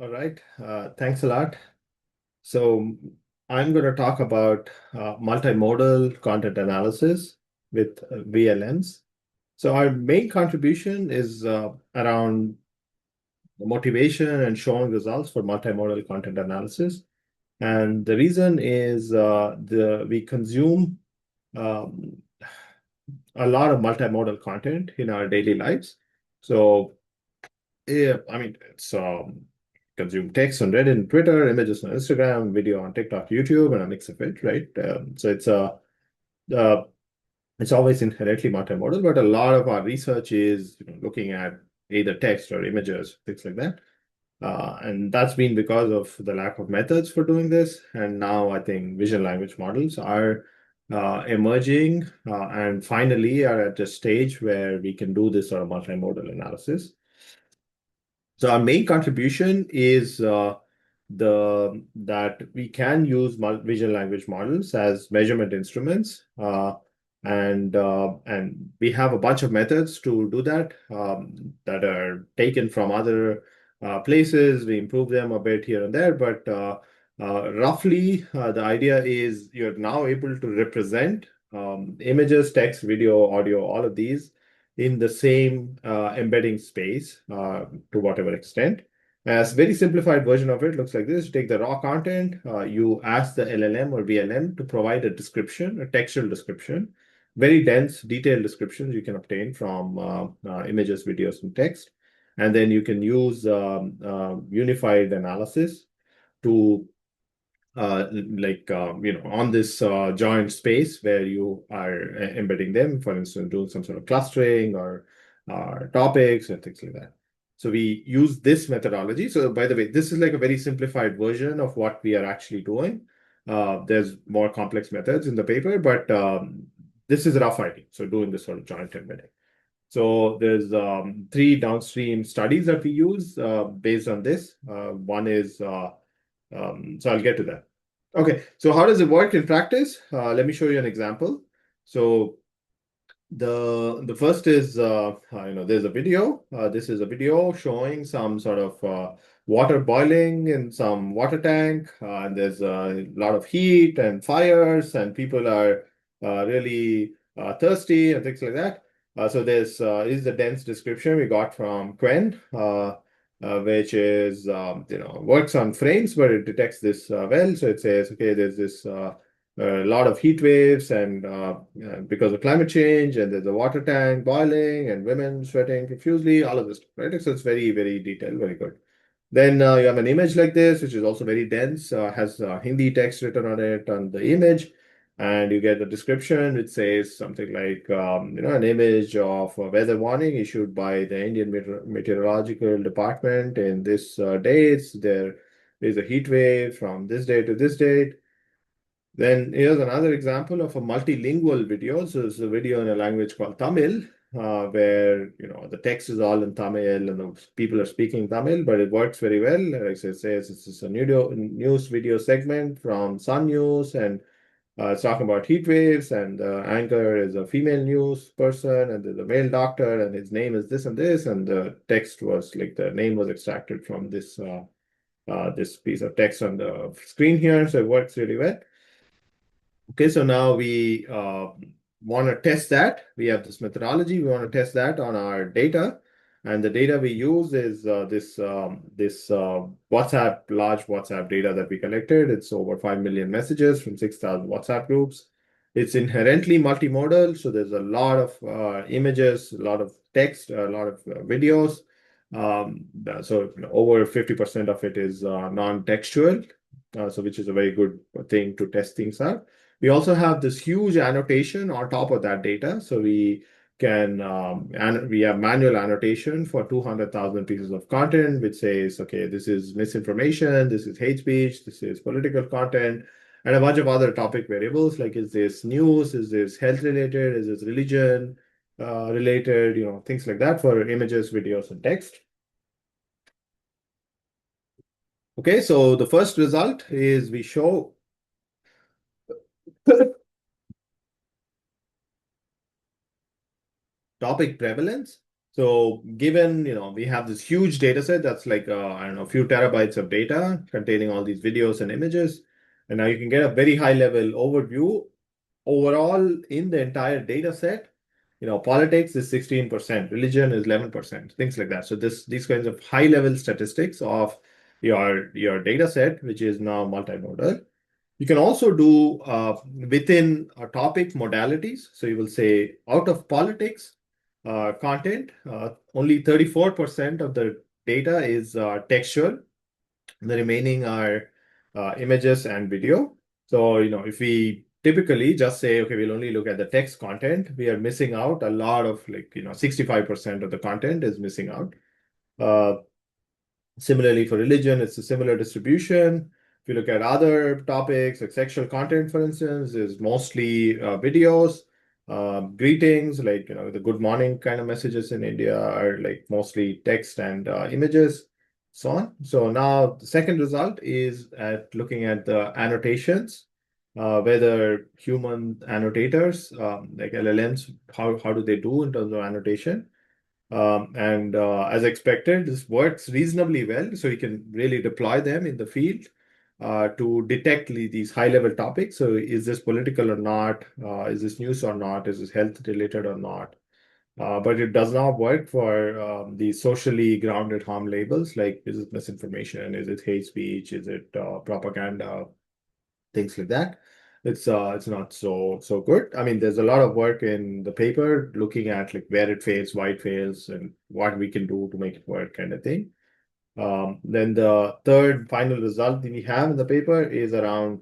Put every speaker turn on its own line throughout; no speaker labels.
All right. Thanks a lot. So I'm going to talk about multimodal content analysis with VLMs. So our main contribution is around motivation and showing results for multimodal content analysis. And the reason is we consume um, a lot of multimodal content in our daily lives. So yeah, I mean, it's consume text on Reddit and Twitter, images on Instagram, video on TikTok, YouTube, and a mix of it, right? So uh, it's always inherently multimodal, but a lot of our research is looking at either text or images, things like that. And that's been because of the lack of methods for doing this. And now I think vision language models are emerging and finally are at a stage where we can do this sort of multimodal analysis. So our main contribution is the that we can use visual language models as measurement instruments, and we have a bunch of methods to do that that are taken from other places. We improve them a bit here and there, but roughly the idea is you're now able to represent images, text, video, audio, all of these in the same embedding space to whatever extent. As very simplified version of it looks like this. You take the raw content, you ask the LLM or VLM to provide a description, a textual description, very dense, detailed descriptions you can obtain from images, videos, and text. And then you can use unified analysis to on this joint space where you are embedding them, for instance, doing some sort of clustering or topics and things like that. So we use this methodology. So by the way, this is like a very simplified version of what we are actually doing. There's more complex methods in the paper, but this is a rough idea. So doing this sort of joint embedding. So there's three downstream studies that we use based on this. One is so I'll get to that. Okay, so how does it work in practice? Let me show you an example. So the first is there's a video. This is a video showing some sort of water boiling in some water tank, and there's a lot of heat and fires, and people are really thirsty and things like that. So this is the dense description we got from Quen, which is works on frames, but it detects this well. So it says, okay, there's this. A lot of heat waves and because of climate change, and there's a water tank boiling and women sweating profusely, all of this, right? So it's very, very detailed, very good. Then you have an image like this, which is also very dense, has Hindi text written on it on the image, and you get the description, which says something like, an image of a weather warning issued by the Indian Meteorological Department in this dates. There is a heat wave from this date to this date. Then here's another example of a multilingual video. So it's a video in a language called Tamil, where the text is all in Tamil and the people are speaking Tamil, but it works very well. Like I say, it's just a news video segment from Sun News, and it's talking about heat waves, and the anchor is a female news person, and there's a male doctor, and his name is this and this, and the text was like the name was extracted from this piece of text on the screen here, so it works really well. Okay, so now we want to test that. We have this methodology. We want to test that on our data, and the data we use is this large WhatsApp data that we collected. It's over 5 million messages from 6,000 WhatsApp groups. It's inherently multimodal, so there's a lot of images, a lot of text, a lot of videos. So over 50% of it is non-textual, so which is a very good thing to test things out. We also have this huge annotation on top of that data. So we can, and we have manual annotation for 200,000 pieces of content, which says, okay, this is misinformation, this is hate speech, this is political content, and a bunch of other topic variables like, is this news, is this health related, is this religion related, things like that for images, videos, and text. Okay, so the first result is we show topic prevalence. So given, we have this huge data set that's like, I don't know, a few terabytes of data containing all these videos and images. And now you can get a very high level overview overall in the entire data set. Politics is 16%, religion is 11%, things like that. So these kinds of high level statistics of your data set, which is now multimodal. You can also do within a topic modalities. So you will say out of politics content, only 34% of the data is textual. The remaining are images and video. So, if we typically just say, okay, we'll only look at the text content, we are missing out a lot of 65% of the content is missing out. Uh, Similarly, for religion, it's a similar distribution. If you look at other topics like sexual content, for instance, is mostly videos. Greetings, like the good morning kind of messages in India are like mostly text and images, so on. So now the second result is at looking at the annotations, whether human annotators like LLMs, how do they do in terms of annotation? And as expected, this works reasonably well. So you can really deploy them in the field to detect these high-level topics. So is this political or not? Is this news or not? Is this health related or not? But it does not work for the socially grounded harm labels, like is it misinformation? Is it hate speech? Is it propaganda? Things like that. It's not so good. I mean, there's a lot of work in the paper looking at like where it fails, why it fails, and what we can do to make it work, kind of thing. Then the third final result that we have in the paper is around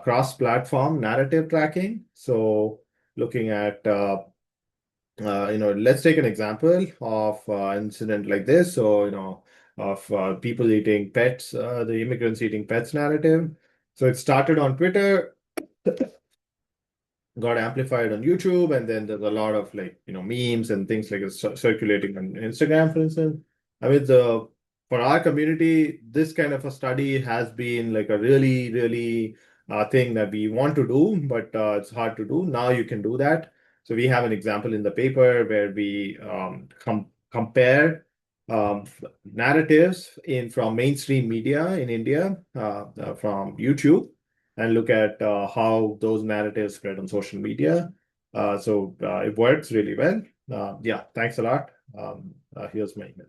cross-platform narrative tracking. So looking at let's take an example of incident like this. So, of people eating pets, the immigrants eating pets narrative. So it started on Twitter, got amplified on YouTube, and then there's a lot of memes and things like circulating on Instagram, for instance. I mean, the for our community, this kind of a study has been like a really, really thing that we want to do, but it's hard to do. Now you can do that. So we have an example in the paper where we compare um, narratives in from mainstream media in India from YouTube and look at how those narratives spread on social media. So it works really well. Yeah, thanks a lot. Here's my email.